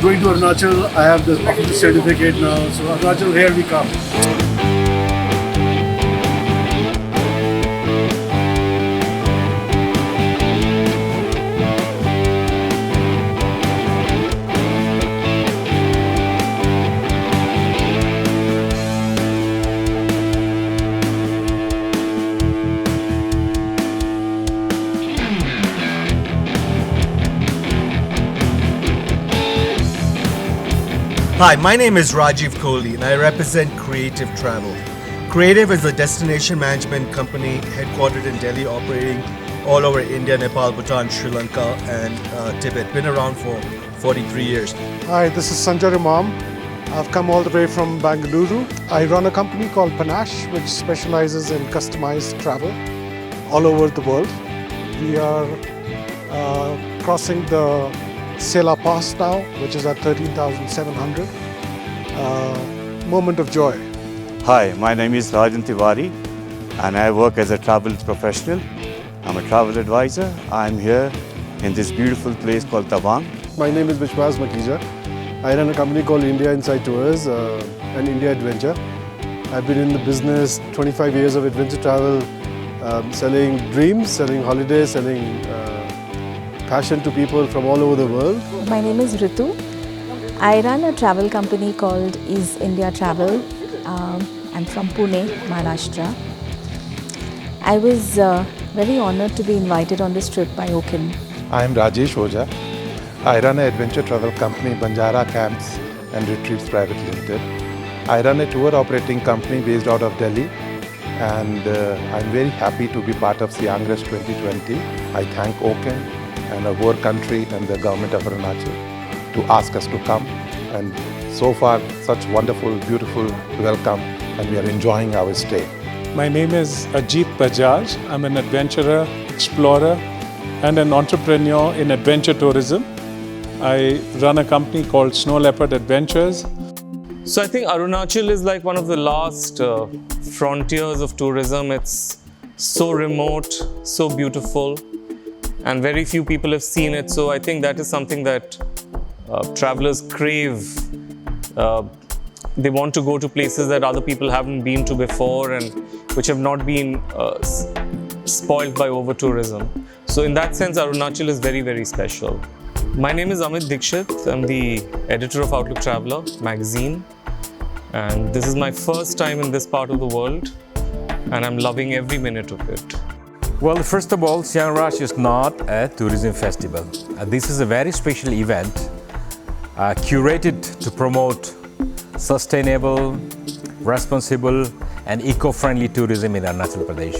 going to Arunachal. I have the official certificate now. So Arunachal, here we come. Hi, my name is Rajiv Kohli and I represent Creative Travel. Creative is a destination management company headquartered in Delhi, operating all over India, Nepal, Bhutan, Sri Lanka and Tibet. Been around for 43 years. Hi, this is Sanjay Imam. I've come all the way from Bangalore. I run a company called Panache, which specializes in customized travel all over the world. We are crossing the Sela Pass now, which is at 13,700. Moment of joy. Hi, my name is Rajan Tiwari and I work as a travel professional. I'm a travel advisor. I'm here in this beautiful place called Tawang. My name is Vishwas Makija. I run a company called India Inside Tours and India Adventure. I've been in the business 25 years of adventure travel, selling dreams, selling holidays, selling passion to people from all over the world. My name is Ritu. I run a travel company called Is India Travel. I'm from Pune, Maharashtra. I was very honored to be invited on this trip by Oaken. I am Rajesh Oja. I run an adventure travel company, Banjara Camps and Retreats Private Limited. I run a tour operating company based out of Delhi, and I'm very happy to be part of Siangra's 2020. I thank Oaken and our country and the government of Arunachal to ask us to come, and so far such wonderful, beautiful welcome, and we are enjoying our stay. My name is Ajit Bajaj. I'm an adventurer, explorer and an entrepreneur in adventure tourism. I run a company called Snow Leopard Adventures. So I think Arunachal is like one of the last frontiers of tourism. It's so remote, so beautiful, and very few people have seen it. So I think that is something that travelers crave. They want to go to places that other people haven't been to before and which have not been spoiled by over-tourism. So in that sense, Arunachal is very, very special. My name is Amit Dikshit. I'm the editor of Outlook Traveler magazine. And this is my first time in this part of the world, and I'm loving every minute of it. Well, first of all, Siangra is not a tourism festival. This is a very special event curated to promote sustainable, responsible and eco-friendly tourism in Arunachal Pradesh.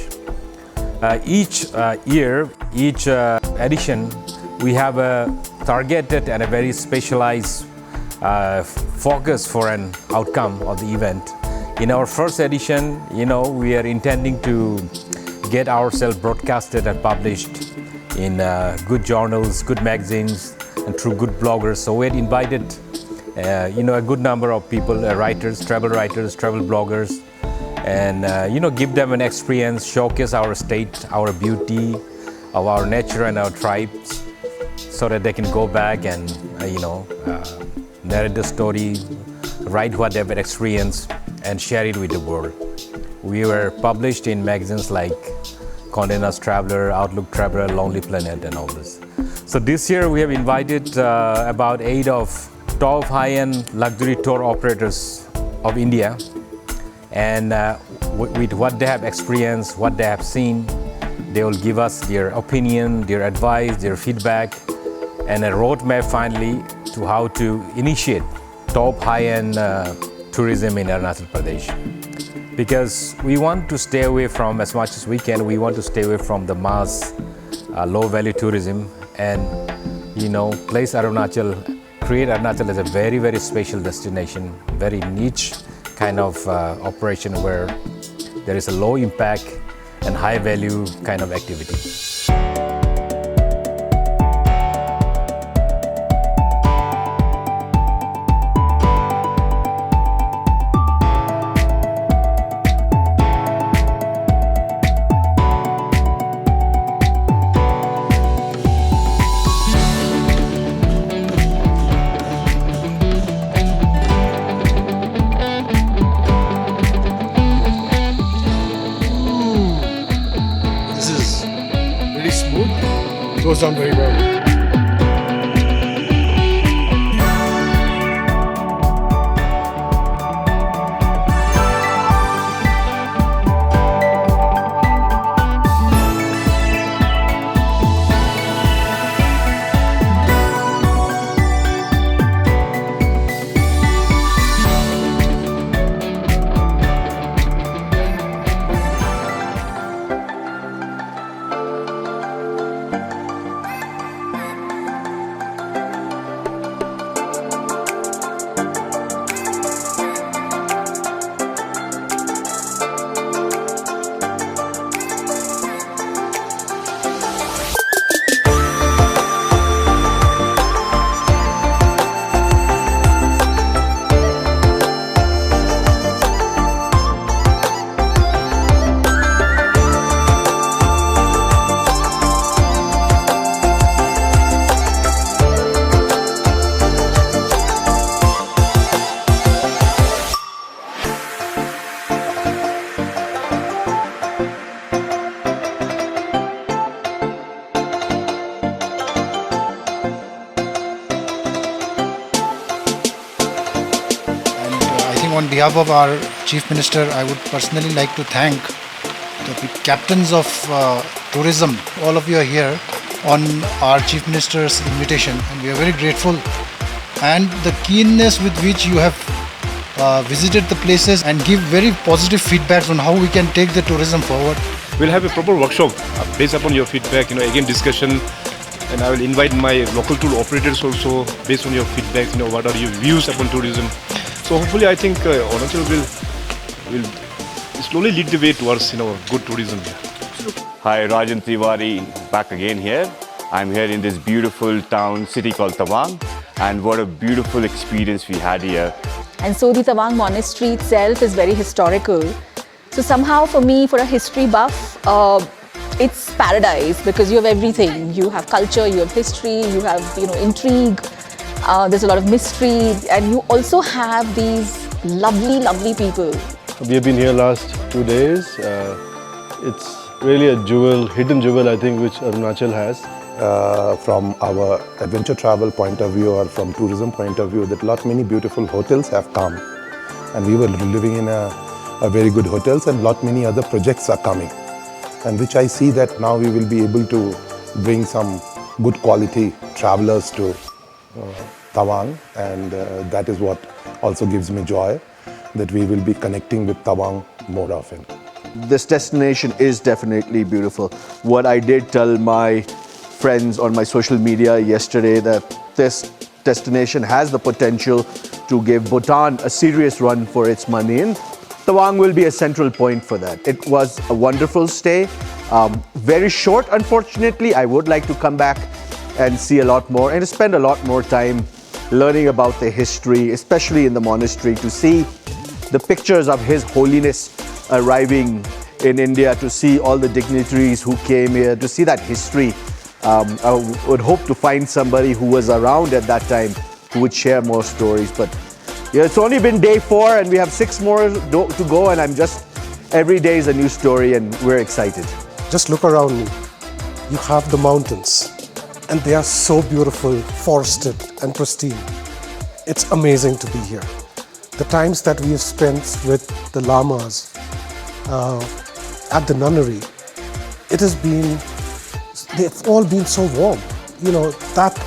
Each year, each edition, we have a targeted and a very specialized focus for an outcome of the event. In our first edition, we are intending to get ourselves broadcasted and published in good journals, good magazines, and through good bloggers. So we had invited, a good number of people, writers, travel bloggers, and give them an experience, showcase our state, our beauty of our nature and our tribes, so that they can go back and narrate the story, write what they've experienced, and share it with the world. We were published in magazines like Condé Nast Traveler, Outlook Traveler, Lonely Planet, and all this. So this year we have invited about 8 of top high-end luxury tour operators of India, and with what they have experienced, what they have seen, they will give us their opinion, their advice, their feedback, and a roadmap finally to how to initiate top high-end tourism in Arunachal Pradesh. Because we want to stay away from, as much as we can, we want to stay away from the mass, low-value tourism, and place Arunachal, create Arunachal as a very, very special destination, very niche kind of operation where there is a low impact and high value kind of activity. goes down very well. On behalf of our Chief Minister, I would personally like to thank the captains of tourism. All of you are here on our Chief Minister's invitation, and we are very grateful. And the keenness with which you have visited the places and give very positive feedbacks on how we can take the tourism forward. We'll have a proper workshop based upon your feedback, again discussion, and I will invite my local tour operators also based on your feedback, what are your views upon tourism. So hopefully I think Arunachal will slowly lead the way towards good tourism. Hi, Rajan Tiwari back again here. I'm here in this beautiful town, city called Tawang, and what a beautiful experience we had here. And so the Tawang monastery itself is very historical. So somehow for me, for a history buff, it's paradise because you have everything. You have culture, you have history, you have intrigue. There's a lot of mystery, and you also have these lovely people. We have been here last 2 days. It's really a jewel, hidden jewel, I think, which Arunachal has. From our adventure travel point of view or from tourism point of view, that many beautiful hotels have come, and we were living in a very good hotels, and many other projects are coming, and which I see that now we will be able to bring some good quality travelers to Tawang, and that is what also gives me joy, that we will be connecting with Tawang more often. This destination is definitely beautiful. What I did tell my friends on my social media yesterday, that this destination has the potential to give Bhutan a serious run for its money, and Tawang will be a central point for that. It was a wonderful stay, very short unfortunately. I would like to come back and see a lot more and spend a lot more time learning about the history, especially in the monastery, to see the pictures of His Holiness arriving in India, to see all the dignitaries who came here, to see that history. I would hope to find somebody who was around at that time who would share more stories. But yeah, it's only been day 4 and we have 6 more to go, and every day is a new story and we're excited. Just look around me. You have the mountains, and they are so beautiful, forested and pristine. It's amazing to be here. The times that we have spent with the lamas at the nunnery, they've all been so warm. That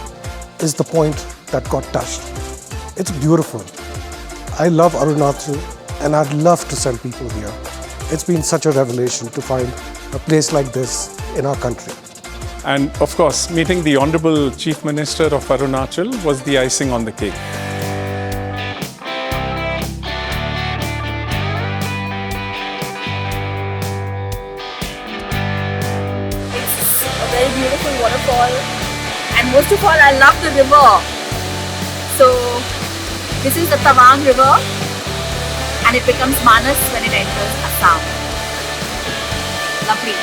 is the point that got touched. It's beautiful. I love Arunachal, and I'd love to send people here. It's been such a revelation to find a place like this in our country. And of course, meeting the Honorable Chief Minister of Arunachal was the icing on the cake. It's a very beautiful waterfall, and most of all, I love the river. So this is the Tawang River, and it becomes Manas when it enters Assam. Lovely.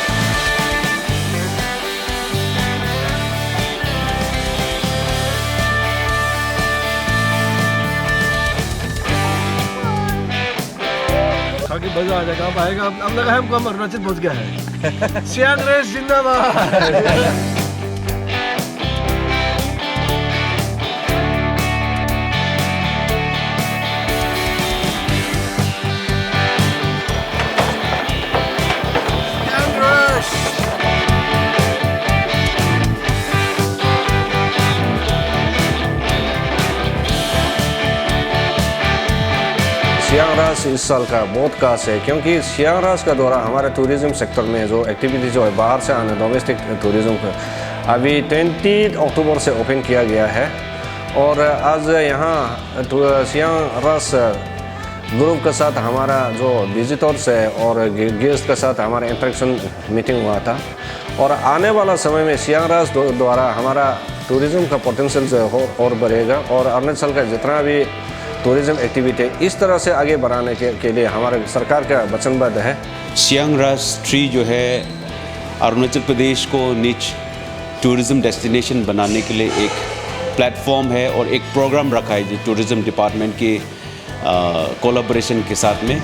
खाके मजा आ जाएगा, आएगा, अब लगा है हमको हम अरुणाचल पहुंच गया है। सियांग रेस जिंदाबाद। सियांग रास इस साल का बहुत खास है क्योंकि सियांग रास का दौरा हमारे टूरिज़्म सेक्टर में जो एक्टिविटी जो है बाहर से आने डोमेस्टिक टूरिज़्म का अभी 20 अक्टूबर से ओपन किया गया है और आज यहाँ सियांग रास ग्रुप के साथ हमारा जो विजिटर्स है और गेस्ट के साथ हमारा इंटरेक्शन मीटिंग हुआ था और आने वाला समय में सियांग रास द्वारा हमारा टूरिज़्म का पोटेंशियल जो है और बढ़ेगा और अरुणाचल का जितना भी टूरिज़्म एक्टिविटी इस तरह से आगे बढ़ाने के लिए हमारे सरकार का वचनबद्ध है। सियांग रास ट्री जो है अरुणाचल प्रदेश को निच टूरिज़्म डेस्टिनेशन बनाने के लिए एक प्लेटफॉर्म है और एक प्रोग्राम रखा है जो टूरिज़्म डिपार्टमेंट के कोलैबोरेशन के साथ में।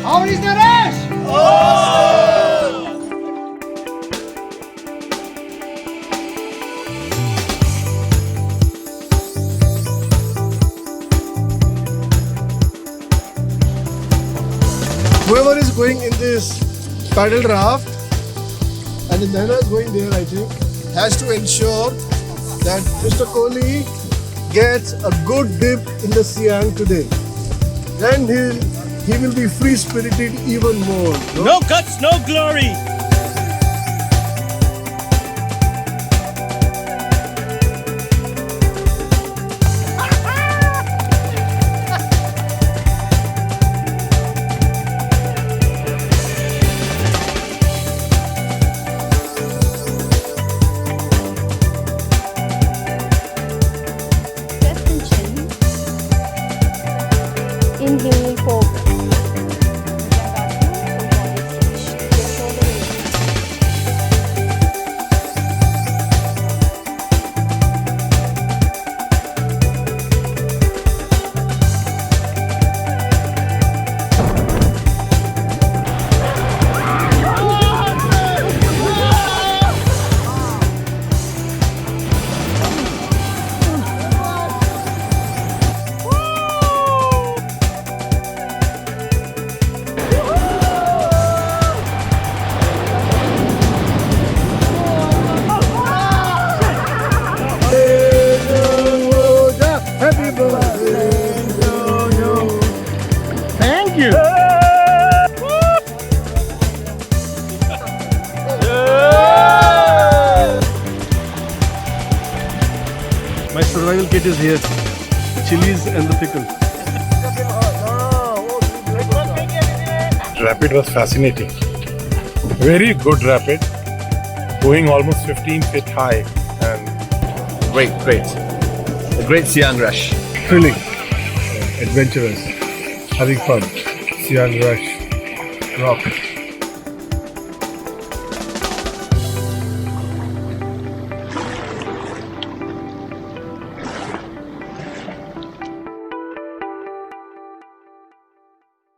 How is the race? Whoever is going in this paddle raft and the Nehru is going there, I think, has to ensure that Mr. Kohli gets a good dip in the Siang today. Then he will be free-spirited even more. No guts, no glory. Inhale forward. Thank you. My survival kit is here. The chilies and the pickle. Rapid was fascinating. Very good rapid. Going almost 15 feet high and Great. A great Siang rush. Thrilling, adventurous, having fun. Siang Rush, rock.